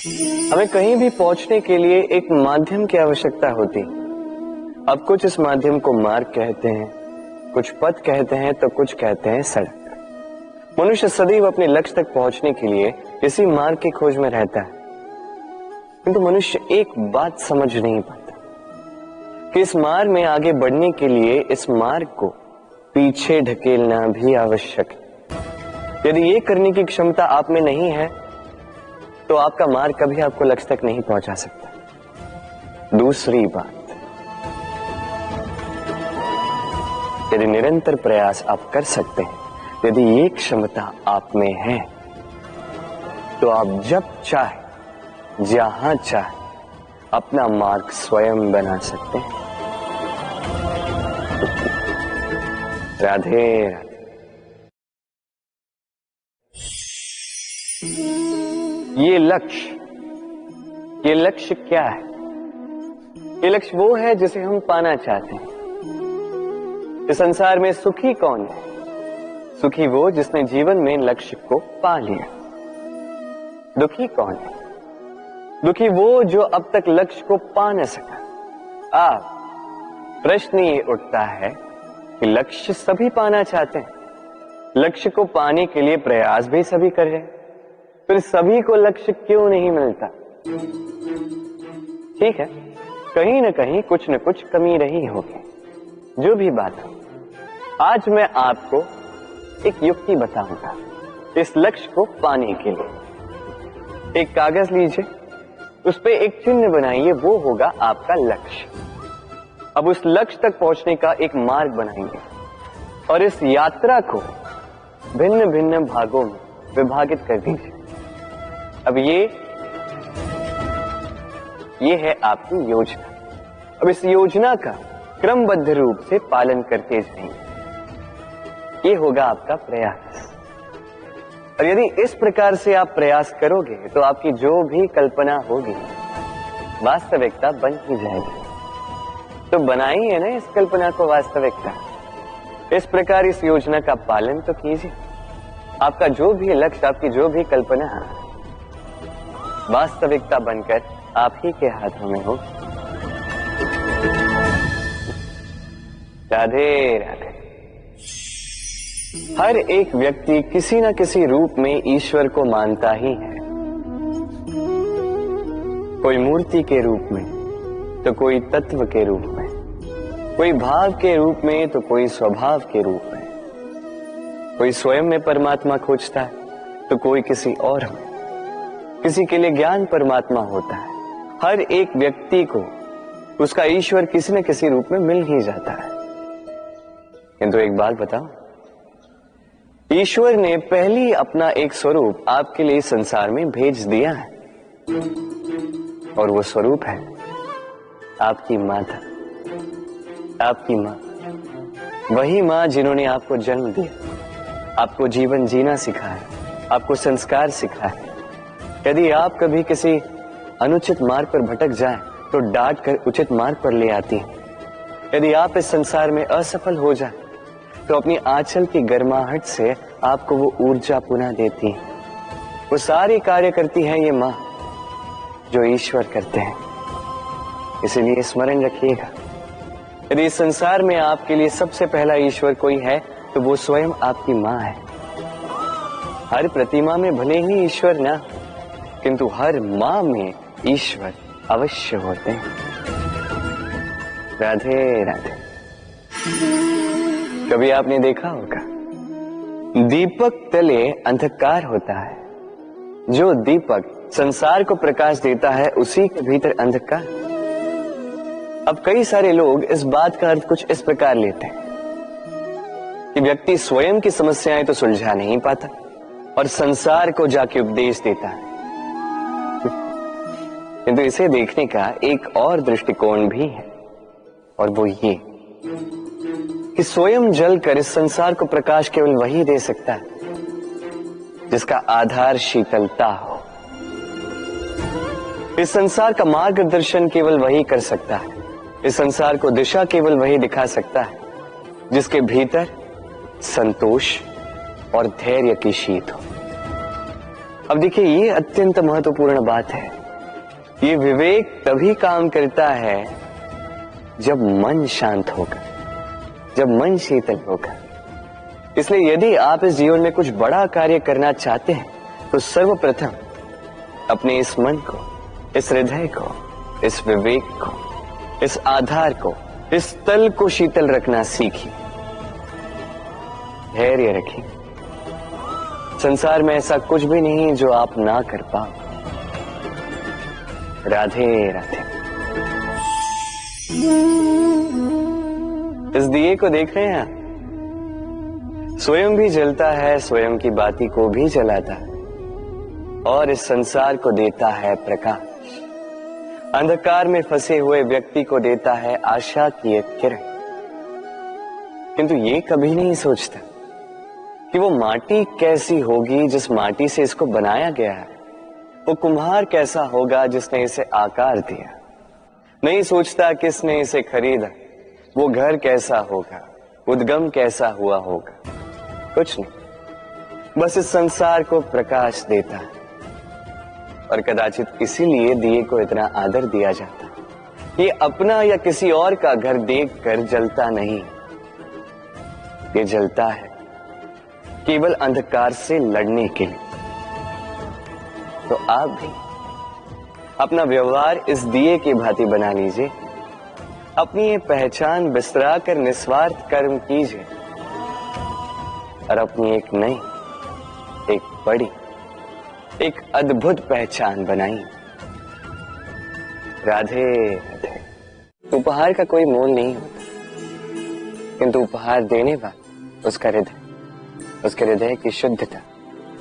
हमें कहीं भी पहुंचने के लिए एक माध्यम की आवश्यकता होती। अब कुछ इस माध्यम को मार्ग कहते हैं, कुछ पथ कहते हैं, तो कुछ कहते हैं सड़क। मनुष्य सदैव अपने लक्ष्य तक पहुंचने के लिए इसी मार्ग की खोज में रहता है, किंतु मनुष्य एक बात समझ नहीं पाता कि इस मार्ग में आगे बढ़ने के लिए इस मार्ग को पीछे ढकेलना भी आवश्यक है। यदि ये करने की क्षमता आप में नहीं है तो आपका मार्ग कभी आपको लक्ष्य तक नहीं पहुंचा सकता। दूसरी बात, यदि निरंतर प्रयास आप कर सकते हैं, यदि ये क्षमता आप में है, तो आप जब चाहे जहां चाहे अपना मार्ग स्वयं बना सकते हैं। राधे राधे। ये लक्ष्य क्या है? ये लक्ष्य वो है जिसे हम पाना चाहते हैं। इस संसार में सुखी कौन है? सुखी वो जिसने जीवन में लक्ष्य को पा लिया। दुखी कौन है? दुखी वो जो अब तक लक्ष्य को पा न सका। प्रश्न ये उठता है कि लक्ष्य सभी पाना चाहते हैं, लक्ष्य को पाने के लिए प्रयास भी सभी कर रहे हैं, फिर सभी को लक्ष्य क्यों नहीं मिलता? ठीक है, कहीं न कहीं कुछ न कुछ कमी रही होगी। जो भी बात हो, आज मैं आपको एक युक्ति बताऊंगा इस लक्ष्य को पाने के लिए। एक कागज लीजिए, उस पे एक चिन्ह बनाइए, वो होगा आपका लक्ष्य। अब उस लक्ष्य तक पहुंचने का एक मार्ग बनाएंगे और इस यात्रा को भिन्न भिन्न भागों में विभाजित कर दीजिए। अब ये है आपकी योजना। अब इस योजना का क्रमबद्ध रूप से पालन करते जाएंगे। ये होगा आपका प्रयास। और यदि इस प्रकार से आप प्रयास करोगे तो आपकी जो भी कल्पना होगी वास्तविकता बन ही जाएगी। तो बनाइए ना इस कल्पना को वास्तविकता। इस प्रकार इस योजना का पालन तो कीजिए। आपका जो भी लक्ष्य, आपकी जो भी कल्पना वास्तविकता बनकर आप ही के हाथों में हो। राधे राधे। हर एक व्यक्ति किसी न किसी रूप में ईश्वर को मानता ही है। कोई मूर्ति के रूप में, तो कोई तत्व के रूप में, कोई भाव के रूप में, तो कोई स्वभाव के रूप में। कोई स्वयं में परमात्मा खोजता है तो कोई किसी और में। किसी के लिए ज्ञान परमात्मा होता है। हर एक व्यक्ति को उसका ईश्वर किसी न किसी रूप में मिल ही जाता है। किंतु एक बात बताओ, ईश्वर ने पहली अपना एक स्वरूप आपके लिए संसार में भेज दिया है, और वो स्वरूप है आपकी माता, आपकी मां। वही मां जिन्होंने आपको जन्म दिया, आपको जीवन जीना सिखाया, आपको संस्कार सिखाया। यदि आप कभी किसी अनुचित मार्ग पर भटक जाएं, तो डांट कर उचित मार्ग पर ले आती है। यदि आप इस संसार में असफल हो जाएं, तो अपनी आंचल की गर्माहट से आपको वो ऊर्जा पुनः देती है। वो सारी कार्य करती है ये मां जो ईश्वर करते हैं। इसीलिए स्मरण रखिएगा, यदि इस संसार में आपके लिए सबसे पहला ईश्वर कोई है तो वो स्वयं आपकी मां है। हर प्रतिमा में भले ही ईश्वर ना, किंतु हर मां में ईश्वर अवश्य होते हैं। राधे राधे। कभी आपने देखा होगा, दीपक तले अंधकार होता है। जो दीपक संसार को प्रकाश देता है, उसी के भीतर अंधकार। अब कई सारे लोग इस बात का अर्थ कुछ इस प्रकार लेते हैं कि व्यक्ति स्वयं की समस्याएं तो सुलझा नहीं पाता और संसार को जाके उपदेश देता है। किंतु इसे देखने का एक और दृष्टिकोण भी है, और वो ये कि स्वयं जलकर इस संसार को प्रकाश केवल वही दे सकता है जिसका आधार शीतलता हो। इस संसार का मार्गदर्शन केवल वही कर सकता है, इस संसार को दिशा केवल वही दिखा सकता है जिसके भीतर संतोष और धैर्य की शीत हो। अब देखिए, ये अत्यंत महत्वपूर्ण बात है। ये विवेक तभी काम करता है जब मन शांत होगा, जब मन शीतल होगा। इसलिए यदि आप इस जीवन में कुछ बड़ा कार्य करना चाहते हैं तो सर्वप्रथम अपने इस मन को, इस हृदय को, इस विवेक को, इस आधार को, इस तल को शीतल रखना सीखिए। धैर्य रखिए। संसार में ऐसा कुछ भी नहीं जो आप ना कर पाओ। राधे राधे। इस दिए को देख रहे हैं आप? स्वयं भी जलता है, स्वयं की बाती को भी जलाता है और इस संसार को देता है प्रकाश। अंधकार में फंसे हुए व्यक्ति को देता है आशा की एक किरण। किंतु ये कभी नहीं सोचता कि वो माटी कैसी होगी जिस माटी से इसको बनाया गया है, वो कुम्हार कैसा होगा जिसने इसे आकार दिया। नहीं सोचता किसने इसे खरीदा, वो घर कैसा होगा, उद्गम कैसा हुआ होगा। कुछ नहीं, बस इस संसार को प्रकाश देता है। और कदाचित इसीलिए दिए को इतना आदर दिया जाता है। ये अपना या किसी और का घर देखकर जलता नहीं, ये जलता है केवल अंधकार से लड़ने के लिए। तो आप भी अपना व्यवहार इस दिए की भांति बना लीजिए। अपनी ये पहचान बिसरा कर निस्वार्थ कर्म कीजिए और अपनी एक नई, एक बड़ी, एक अद्भुत पहचान बनाइए। राधे राधे। उपहार का कोई मोल नहीं होता, किंतु उपहार देने वाला उसका हृदय, उसके हृदय की शुद्धता,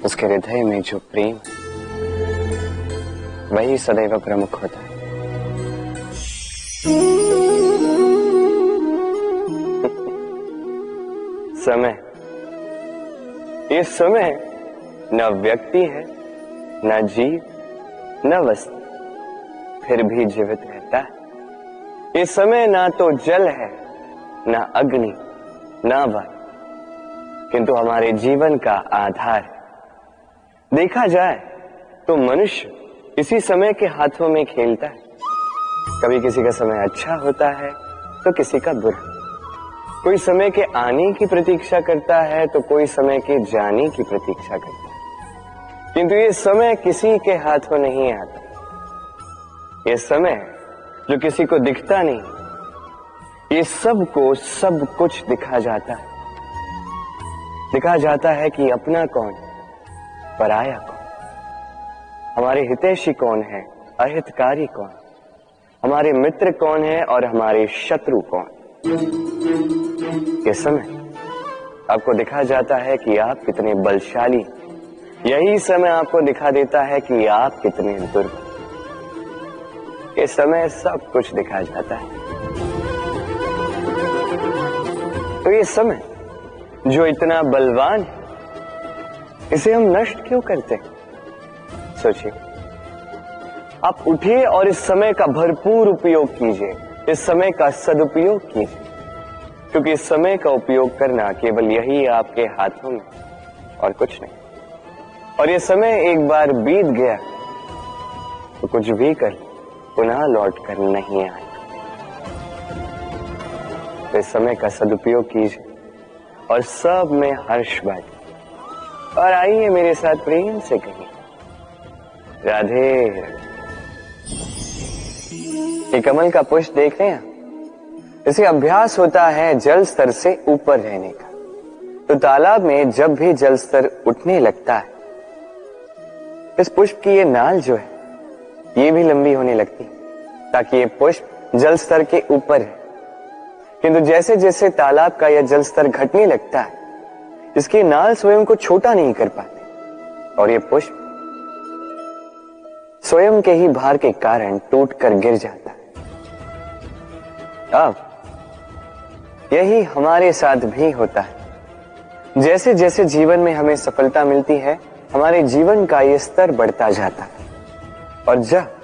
उसके हृदय में जो प्रेम, वही सदैव प्रमुख होता है। समय, ये समय न व्यक्ति है, न जीव, न वस्तु, फिर भी जीवित रहता है। ये समय ना तो जल है, न अग्नि, न वायु, किंतु हमारे जीवन का आधार है। देखा जाए तो मनुष्य इसी समय के हाथों में खेलता है। कभी किसी का समय अच्छा होता है तो किसी का बुरा। कोई समय के आने की प्रतीक्षा करता है तो कोई समय के जाने की प्रतीक्षा करता है, किंतु ये समय किसी के हाथों नहीं आता। ये समय जो किसी को दिखता नहीं, ये सबको सब कुछ दिखा जाता है। दिखा जाता है कि अपना कौन, पराया कौन, हमारे हितैषी कौन है, अहितकारी कौन, हमारे मित्र कौन है और हमारे शत्रु कौन। ये समय आपको दिखा जाता है कि आप कितने बलशाली, यही समय आपको दिखा देता है कि आप कितने दुर्बल। ये समय सब कुछ दिखा जाता है। तो ये समय जो इतना बलवान है, इसे हम नष्ट क्यों करते हैं? सोचिए। आप उठिए और इस समय का भरपूर उपयोग कीजिए, इस समय का सदुपयोग कीजिए, क्योंकि इस समय का उपयोग करना केवल यही आपके हाथों में और कुछ नहीं। और ये समय एक बार बीत गया तो कुछ भी कर पुनः लौट कर नहीं आएगा। तो इस समय का सदुपयोग कीजिए और सब में हर्ष बांटिए। और आइए मेरे साथ प्रेम से कहिए राधे राधे। ये कमल का पुष्प देख रहे हैं? इसे अभ्यास होता है जल स्तर से ऊपर रहने का। तो तालाब में जब भी जल स्तर उठने लगता है, इस पुष्प की ये नाल जो है ये भी लंबी होने लगती है, ताकि ये पुष्प जल स्तर के ऊपर है। किंतु जैसे जैसे तालाब का यह जल स्तर घटने लगता है, इसकी नाल स्वयं को छोटा नहीं कर पाते और ये पुष्प स्वयं के ही भार के कारण टूटकर गिर जाता है। अब यही हमारे साथ भी होता है। जैसे जैसे जीवन में हमें सफलता मिलती है, हमारे जीवन का ये स्तर बढ़ता जाता है। और जब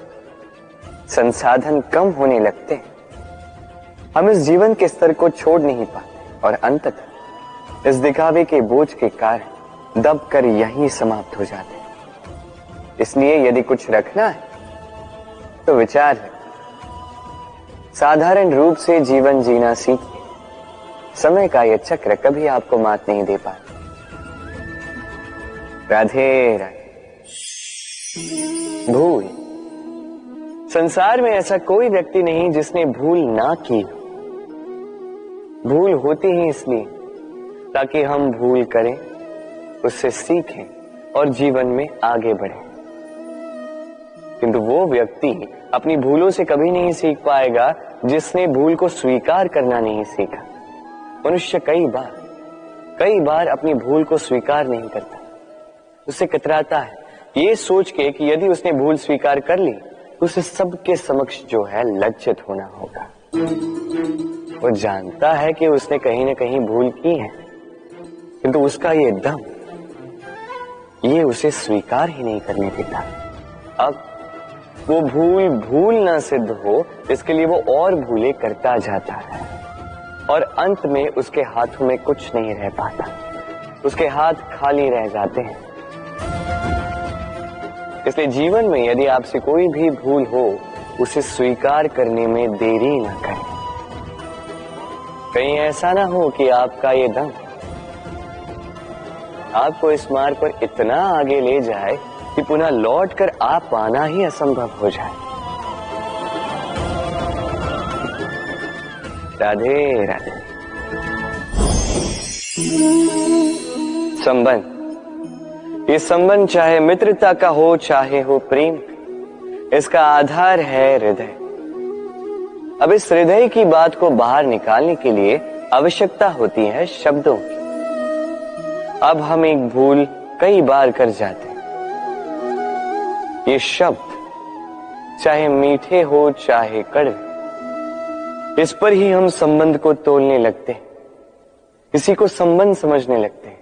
संसाधन कम होने लगते हैं, हम इस जीवन के स्तर को छोड़ नहीं पाते और अंततः इस दिखावे के बोझ के कारण दबकर यहीं समाप्त हो जाते हैं। इसलिए यदि कुछ रखना है तो विचार है। साधारण रूप से जीवन जीना सीखिए। समय का यह चक्र कभी आपको मात नहीं दे पाता। राधे राधे। भूल। संसार में ऐसा कोई व्यक्ति नहीं जिसने भूल ना की। भूल होती ही इसलिए ताकि हम भूल करें, उससे सीखें और जीवन में आगे बढ़ें। किंतु वो व्यक्ति अपनी भूलों से कभी नहीं सीख पाएगा जिसने भूल को स्वीकार करना नहीं सीखा। मनुष्य कई बार अपनी भूल को स्वीकार नहीं करता, उससे कतराता है ये सोच के कि यदि उसने भूल स्वीकार कर ली तो उसे सबके समक्ष जो है लज्जित होना होगा। वो जानता है कि उसने कहीं ना कहीं भूल की है, किंतु उसका ये दम ये उसे स्वीकार ही नहीं करने देता। अब वो भूल ना सिद्ध हो इसके लिए वो और भूलें करता जाता है और अंत में उसके हाथों में कुछ नहीं रह पाता, उसके हाथ खाली रह जाते हैं। इसलिए जीवन में यदि आपसे कोई भी भूल हो उसे स्वीकार करने में देरी ना करें। कहीं ऐसा ना हो कि आपका ये दम आपको इस मार्ग पर इतना आगे ले जाए कि पुनः लौटकर आप पाना ही असंभव हो जाए। राधे राधे। संबंध। ये संबंध चाहे मित्रता का हो चाहे हो प्रेम, इसका आधार है हृदय। अब इस हृदय की बात को बाहर निकालने के लिए आवश्यकता होती है शब्दों की। अब हम एक भूल कई बार कर जाते हैं। ये शब्द चाहे मीठे हो चाहे कड़वे, इस पर ही हम संबंध को तोलने लगते हैं, किसी को संबंध समझने लगते हैं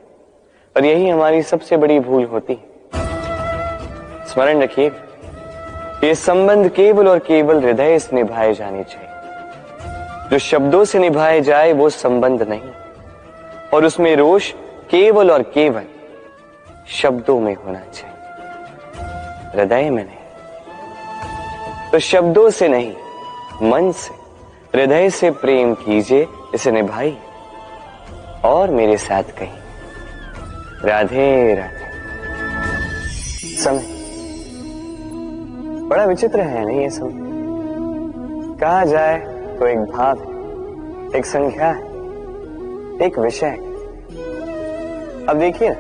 और यही हमारी सबसे बड़ी भूल होती है। स्मरण रखिए, ये संबंध केवल और केवल हृदय से निभाए जाने चाहिए। जो शब्दों से निभाए जाए वो संबंध नहीं, और उसमें रोष केवल और केवल शब्दों में होना चाहिए, हृदय में नहीं। तो शब्दों से नहीं, मन से, हृदय से प्रेम कीजिए, इसे निभाइए और मेरे साथ कहिए राधे राधे। समय बड़ा विचित्र है नहीं ये समय। कहा जाए तो एक भाव है, एक संख्या है, एक विषय। अब देखिए,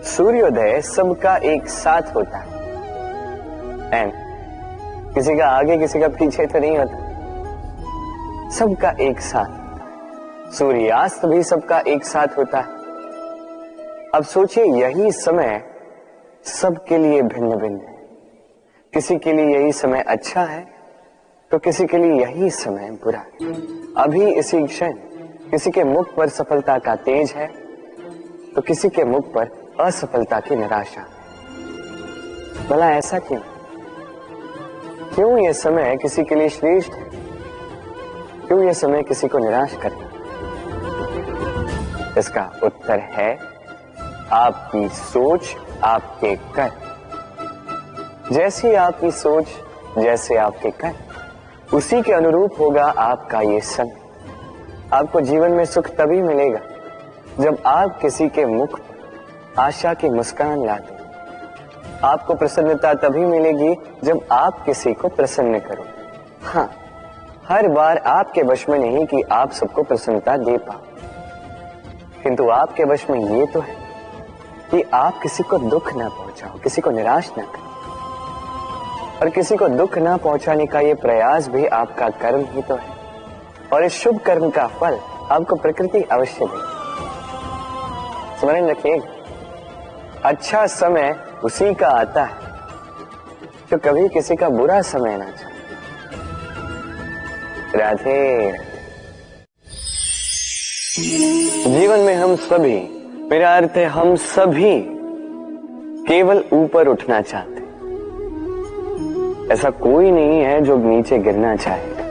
सूर्योदय सबका एक साथ होता है एंड किसी का आगे किसी का पीछे तो नहीं होता, सबका एक साथ। सूर्यास्त भी सबका एक साथ होता है। अब सोचिए, यही समय सबके लिए भिन्न भिन्न है। किसी के लिए यही समय अच्छा है तो किसी के लिए यही समय बुरा है। अभी इसी क्षण किसी के मुख पर सफलता का तेज है तो किसी के मुख पर असफलता की निराशा। भला ऐसा क्यों? क्यों यह समय किसी के लिए श्रेष्ठ है? क्यों यह समय किसी को निराश करता? इसका उत्तर है आपकी सोच, आपके कर। जैसी आपकी सोच, जैसे आपके कर, उसी के अनुरूप होगा आपका ये समय। आपको जीवन में सुख तभी मिलेगा जब आप किसी के मुख पर आशा की मुस्कान ला दो। आपको प्रसन्नता तभी मिलेगी जब आप किसी को प्रसन्न करो। हाँ, हर बार आपके वश में नहीं कि आप सबको प्रसन्नता दे पाओ, किंतु आपके वश में ये तो है कि आप किसी को दुख ना पहुंचाओ, किसी को निराश ना करो। और किसी को दुख ना पहुंचाने का ये प्रयास भी आपका कर्म ही तो है, और इस शुभ कर्म का फल आपको प्रकृति अवश्य देगी। स्मरण रखिए, अच्छा समय उसी का आता है जो कभी किसी का बुरा समय ना चाहे। राधे। जीवन में हम सभी, मेरा अर्थ है हम सभी, केवल ऊपर उठना चाहते। ऐसा कोई नहीं है जो नीचे गिरना चाहेगा,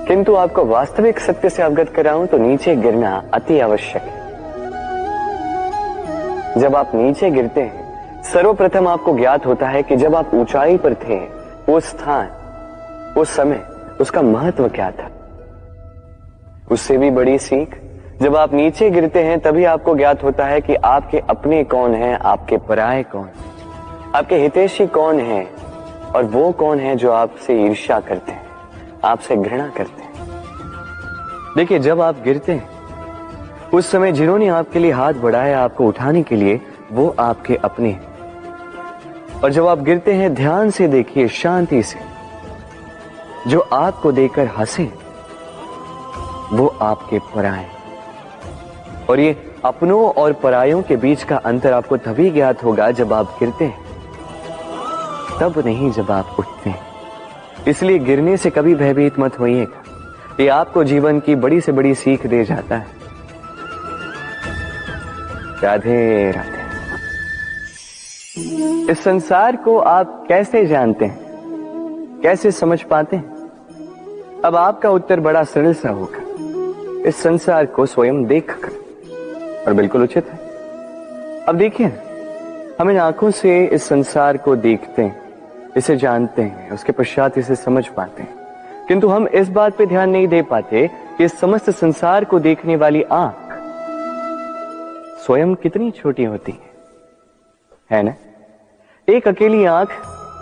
किंतु आपको वास्तविक सत्य से अवगत कराऊं तो नीचे गिरना अति आवश्यक है। जब आप नीचे गिरते हैं सर्वप्रथम आपको ज्ञात होता है कि जब आप ऊंचाई पर थे, वो स्थान, वो समय, उसका महत्व क्या था। उससे भी बड़ी सीख, जब आप नीचे गिरते हैं तभी आपको ज्ञात होता है कि आपके अपने कौन हैं, आपके पराये कौन, आपके हितैषी कौन हैं और वो कौन है जो आपसे ईर्ष्या करते हैं, आपसे घृणा करते हैं। देखिए, जब आप गिरते हैं उस समय जिन्होंने आपके लिए हाथ बढ़ाया आपको उठाने के लिए, वो आपके अपने हैं। और जब आप गिरते हैं, ध्यान से देखिए, शांति से, जो आपको देकर हंसे वो आपके पराये। और ये अपनों और परायों के बीच का अंतर आपको तभी ज्ञात होगा जब आप गिरते हैं, तब नहीं जब आप उठते हैं। इसलिए गिरने से कभी भयभीत मत होइएगा, ये आपको जीवन की बड़ी से बड़ी सीख दे जाता है। राधे राधे। इस संसार को आप कैसे जानते हैं, कैसे समझ पाते हैं? अब आपका उत्तर बड़ा सरल सा होगा, इस संसार को स्वयं देखकर, और बिल्कुल उचित है। अब देखिए, हम इन आंखों से इस संसार को देखते हैं, इसे जानते हैं, उसके पश्चात इसे समझ पाते हैं, किंतु हम इस बात पे ध्यान नहीं दे पाते कि इस समस्त संसार को देखने वाली आंख स्वयं कितनी छोटी होती है ना? एक अकेली आंख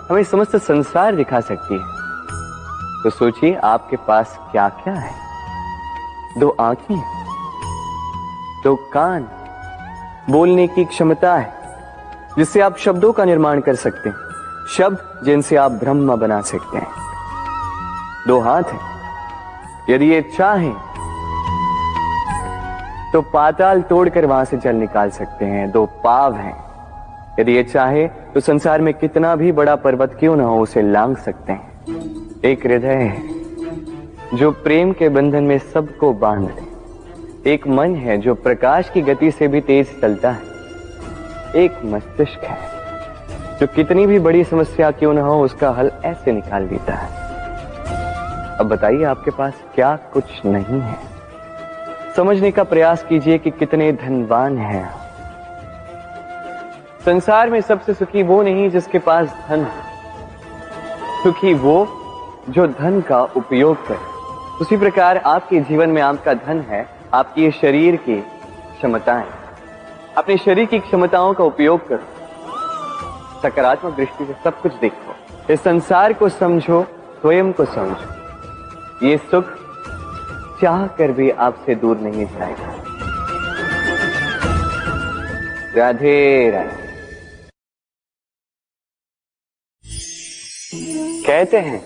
हमें समस्त संसार दिखा सकती है। तो सोचिए, आपके पास क्या क्या है। 2 आंखें, 2 कान, बोलने की क्षमता है जिससे आप शब्दों का निर्माण कर सकते हैं, शब्द जिनसे आप ब्रह्म बना सकते हैं। 2 हाथ हैं, यदि ये चाहें तो पाताल तोड़कर वहां से जल निकाल सकते हैं। 2 पांव हैं, यदि ये चाहे तो संसार में कितना भी बड़ा पर्वत क्यों ना हो उसे लांघ सकते हैं। एक हृदय है जो प्रेम के बंधन में सबको बांध दे। एक मन है जो प्रकाश की गति से भी तेज चलता है। एक मस्तिष्क है जो कितनी भी बड़ी समस्या क्यों ना हो उसका हल ऐसे निकाल देता है। अब बताइए, आपके पास क्या कुछ नहीं है? समझने का प्रयास कीजिए कि कितने धनवान हैं। संसार में सबसे सुखी वो नहीं जिसके पास धन है, सुखी वो जो धन का उपयोग करे। उसी प्रकार आपके जीवन में आपका धन है आपकी शरीर की क्षमताएं। अपने शरीर की क्षमताओं का उपयोग करो, सकारात्मक दृष्टि से सब कुछ देखो, इस संसार को समझो, स्वयं को समझो। ये सुख चाह कर भी आपसे दूर नहीं जाएगा। राधे राधे। कहते हैं,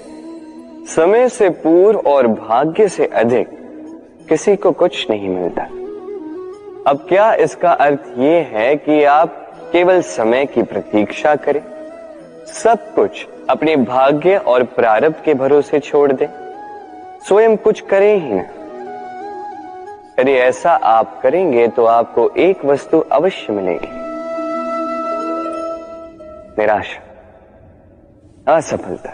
समय से पूर्व और भाग्य से अधिक किसी को कुछ नहीं मिलता। अब क्या इसका अर्थ ये है कि आप केवल समय की प्रतीक्षा करें, सब कुछ अपने भाग्य और प्रारब्ध के भरोसे छोड़ दें, स्वयं कुछ करें ही ना? यदि ऐसा आप करेंगे तो आपको एक वस्तु अवश्य मिलेगी, निराशा, असफलता।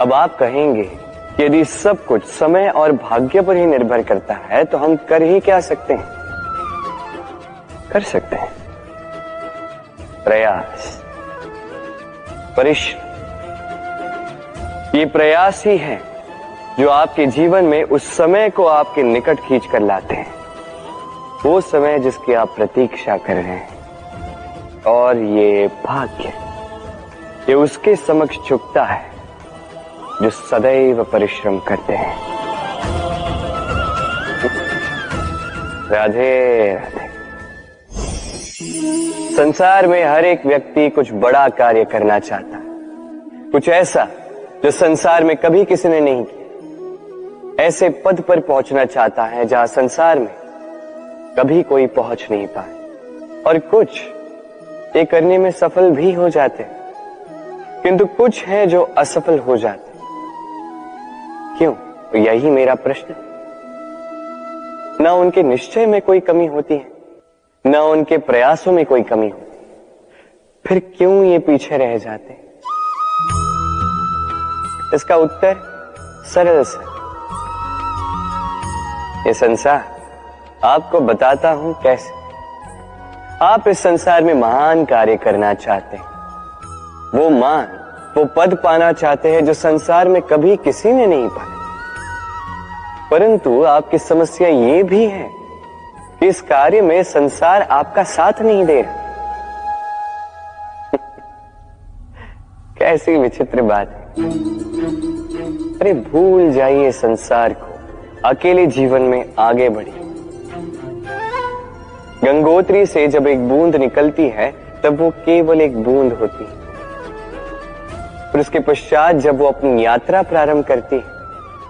अब आप कहेंगे कि यदि सब कुछ समय और भाग्य पर ही निर्भर करता है तो हम कर ही क्या सकते हैं? कर सकते हैं प्रयास, परिश्रम। ये प्रयास ही है जो आपके जीवन में उस समय को आपके निकट खींच कर लाते हैं, वो समय जिसकी आप प्रतीक्षा कर रहे हैं। और ये भाग्य, ये उसके समक्ष झुकता है जो सदैव परिश्रम करते हैं। राधे राधे। संसार में हर एक व्यक्ति कुछ बड़ा कार्य करना चाहता है, कुछ ऐसा जो संसार में कभी किसी ने नहीं किया। ऐसे पद पर पहुंचना चाहता है जहां संसार में कभी कोई पहुंच नहीं पाए। और कुछ ये करने में सफल भी हो जाते, किंतु कुछ है जो असफल हो जाते। क्यों? तो यही मेरा प्रश्न। न उनके निश्चय में कोई कमी होती है, न उनके प्रयासों में कोई कमी होती, फिर क्यों ये पीछे रह जाते? इसका उत्तर सरल सा, ये संसार आपको बताता हूं कैसे। आप इस संसार में महान कार्य करना चाहते हैं, वो मान, वो पद पाना चाहते हैं जो संसार में कभी किसी ने नहीं पाया। परंतु आपकी समस्या ये भी है कि इस कार्य में संसार आपका साथ नहीं दे रहा। कैसी विचित्र बात है। अरे भूल जाइए संसार को, अकेले जीवन में आगे बढ़िए। गंगोत्री से जब एक बूंद निकलती है तब वो केवल एक बूंद होती है, और उसके पश्चात जब वो अपनी यात्रा प्रारंभ करती है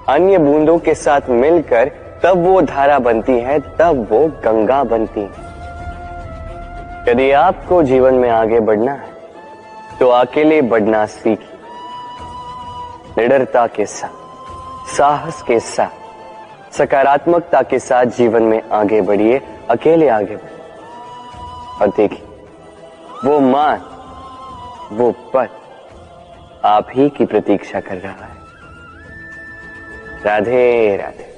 अन्य बूंदों के साथ मिलकर, तब वो धारा बनती है, तब वो गंगा बनती है। यदि आपको जीवन में आगे बढ़ना है तो अकेले बढ़ना सीखिए। निडरता के साथ, साहस के साथ, सकारात्मकता के साथ जीवन में आगे बढ़िए, अकेले आगे बढ़िए। और देखिए वो मान, वो पद आप ही की प्रतीक्षा कर रहा है। राधे राधे।